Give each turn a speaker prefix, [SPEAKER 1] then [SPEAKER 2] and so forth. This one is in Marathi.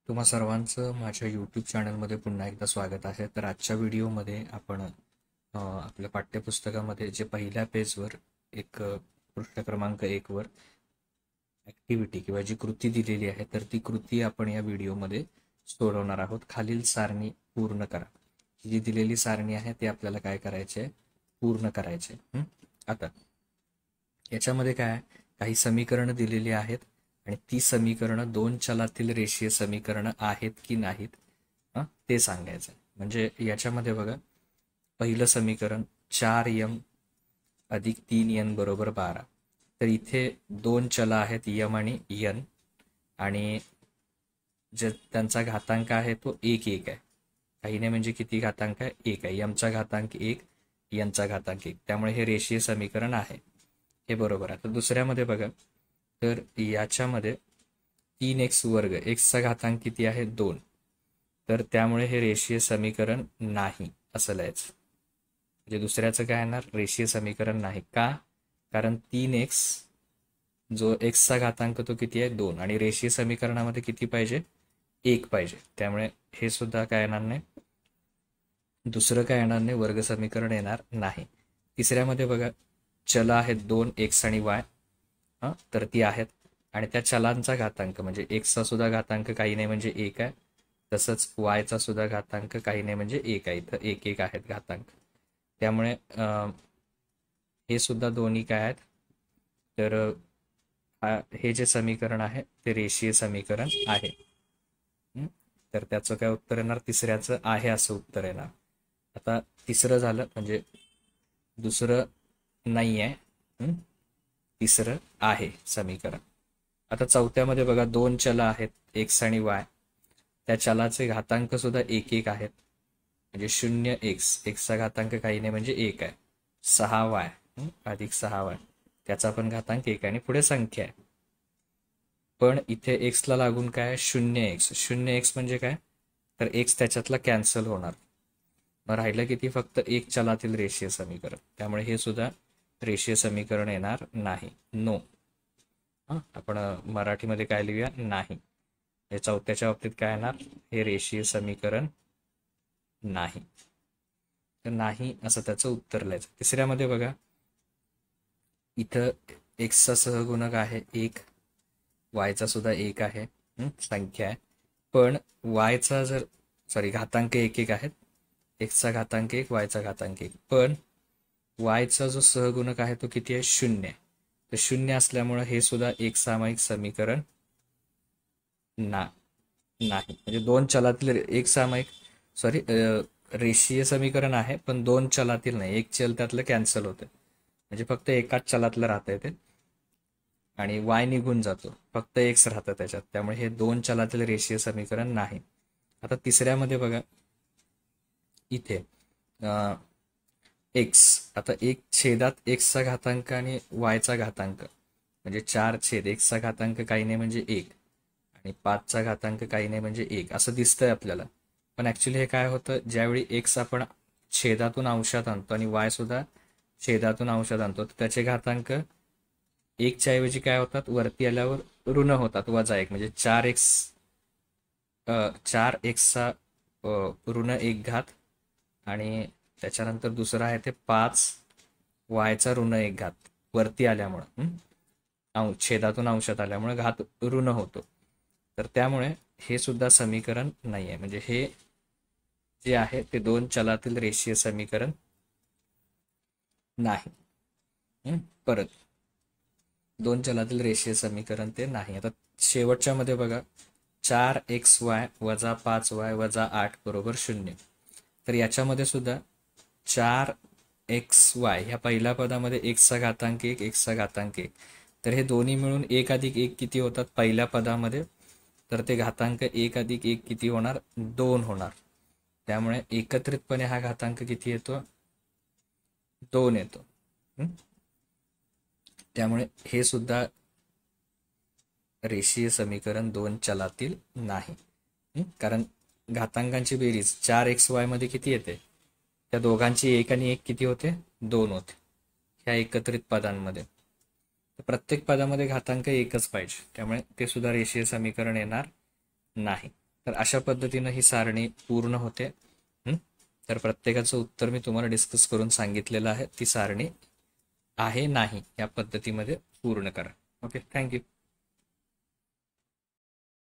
[SPEAKER 1] तुम्हा सर्वांचं माझ्या यूट्यूब चॅनलमध्ये पुन्हा एकदा स्वागत आहे. तर आजच्या व्हिडिओमध्ये आपण आपल्या पाठ्यपुस्तकामध्ये जे पहिल्या पेजवर पृष्ठ क्रमांक 1 वर ॲक्टिव्हिटी किंवा जी कृती दिलेली आहे तर ती कृती आपण या व्हिडिओमध्ये सोडवणार आहोत. खालील सारणी पूर्ण करा. ही जी दिलेली सारणी आहे ती आपल्याला काय करायची आहे? पूर्ण करायची आहे. आता याच्यामध्ये काय आहे? काही समीकरणं दिलेली आहेत आणि ती समीकरणं दोन चलातील रेषीय समीकरणं आहेत की नाहीत ते सांगायचं. म्हणजे याच्यामध्ये बघा, पहिलं समीकरण 4m अधिक 3n बरोबर 12. तर इथे दोन चल आहेत यम आणि यन, आणि जे त्यांचा घातांक आहे तो 1 1 आहे. काही नाही म्हणजे किती घातांक आहे? 1 आहे. यमचा घातांक 1, यनचा घातांक 1. त्यामुळे हे रेषीय समीकरण आहे, हे बरोबर आहे. तर दुसऱ्यामध्ये बघा, तर याच्यामध्ये 3x वर्ग, एक्सचा घातांक किती आहे? 2. तर त्यामुळे हे रेषीय समीकरण नाही असं लिहायचं. म्हणजे दुसऱ्याचं काय येणार? रेषीय समीकरण नाही. का? कारण 3x जो एक्सचा घातांक तो किती आहे? 2. आणि रेषीय समीकरणामध्ये किती पाहिजे? 1 पाहिजे. त्यामुळे हे सुद्धा काय येणार नाही, दुसरं काय येणार नाही, वर्ग समीकरण येणार नाही. तिसऱ्यामध्ये बघा, चल आहेत 2 एक्स आणि वाय, तर ती आहेत. आणि त्या चलांचा घातांक म्हणजे एक्सचा सुद्धा घातांक काही नाही म्हणजे 1 आहे, तसंच वायचा सुद्धा घातांक काही नाही म्हणजे 1 आहे. इथं 1 1 आहेत घातांक. त्यामुळे हे सुद्धा दोन्ही काय आहेत? तर हे जे समीकरण आहे ते रेषीय समीकरण आहे. तर त्याचं काय उत्तर येणार? तिसऱ्याचं आहे असं उत्तर येणार. आता तिसरं झालं, म्हणजे दुसरं नाही आहे, तिसरं आहे समीकरण. आता चौथ्यामध्ये बघा, दोन चल आहेत एक्स आणि वाय. त्या चलाचे घातांक सुद्धा 1 1 आहेत. म्हणजे 0 एक्स, एक्सचा घातांक काही नाही म्हणजे 1 आहे. 6y अधिक 6y, त्याचा पण घातांक 1 आहे आणि पुढे संख्या आहे. पण इथे एक्सला लागून काय आहे? 0x. 0x म्हणजे काय? तर एक्स त्याच्यातला कॅन्सल होणार. मग राहिलं किती? फक्त एक चलातील रेषीय समीकरण. त्यामुळे हे सुद्धा रेषीय समीकरण येणार नाही. नो. आपण मराठीमध्ये काय लिहूया? नाही. हे चौथ्याच्या बाबतीत काय येणार? हे रेषीय समीकरण नाही. तर नाही असं त्याचं उत्तर लिहायचं. तिसऱ्यामध्ये बघा, इथं एक्सचा सहगुणक आहे 1, वायचा सुद्धा 1 आहे, संख्या आहे. पण वायचा घातांक 1 1 आहेत. एक्सचा घातांक 1, वायचा घातांक 1. पण वायचा जो सहगुणक आहे तो किती आहे? 0. तर 0 असल्यामुळे हे सुद्धा एक सामायिक समीकरण नाही. म्हणजे दोन चलातील एक सामायिक रेषीय समीकरण आहे, पण दोन चलातील नाही. एक चल त्यातलं कॅन्सल होतं, म्हणजे फक्त एकाच चलातलं राहतं ते, आणि वाय निघून जातो, फक्त एक्स राहतं त्याच्यात. त्यामुळे हे दोन चलातील रेषीय समीकरण नाही. आता तिसऱ्यामध्ये बघा, इथे एक्स, आता एक छेदात एक्सचा घातांक आणि वायचा घातांक म्हणजे 4 छेद एक्सचा घातांक काही नाही म्हणजे 1 आणि 5चा घातांक काही नाही म्हणजे 1 असं दिसतंय आपल्याला. पण ऍक्च्युली हे काय होतं? ज्यावेळी एक्स आपण छेदातून अंशात आणतो आणि वाय सुद्धा छेदातून अंशात आणतो, तर त्याचे घातांक 1च्या ऐवजी काय होतात? वरती आल्यावर ऋण होतात, -1. म्हणजे 4xचा ऋण 1 घात, आणि त्याच्यानंतर दुसरं आहे ते 5y ऋण 1 घात. वरती आल्यामुळं छेदातून अंशात आल्यामुळे घात ऋण होतो. तर त्यामुळे हे सुद्धा समीकरण नाही आहे. म्हणजे हे जे आहे ते दोन चलातील रेषीय समीकरण नाही. परत दोन चलातील रेषीय समीकरण ते नाही. आता शेवटच्या मध्ये बघा, 4xy वजा 5y वजा 8 बरोबर 0. तर याच्यामध्ये सुद्धा 4xy ह्या पहिल्या पदामध्ये एक्सचा घातांक 1, एक्सचा घातांक 1. तर हे दोन्ही मिळून 1 अधिक 1 किती होतात पहिल्या पदामध्ये? तर ते घातांक 1 अधिक 1 किती होणार? 2 होणार. त्यामुळे एकत्रितपणे हा घातांक किती येतो? 2 येतो. त्यामुळे हे सुद्धा रेषीय समीकरण दोन चलातील नाही. कारण घातांकांची बेरीज 4xy मध्ये किती येते? त्या दोघांची 1 आणि 1 किती होते? 2 होते ह्या एकत्रित पदांमध्ये. प्रत्येक पदामध्ये घातांक 1च पाहिजे, त्यामुळे ते सुद्धा रेषीय समीकरण येणार नाही. तर अशा पद्धतीनं ही सारणी पूर्ण होते. हं? तर प्रत्येकाचं उत्तर मी तुम्हाला डिस्कस करून सांगितलेलं आहे. ती सारणी आहे नाही या पद्धतीमध्ये पूर्ण करा. Okay, thank you.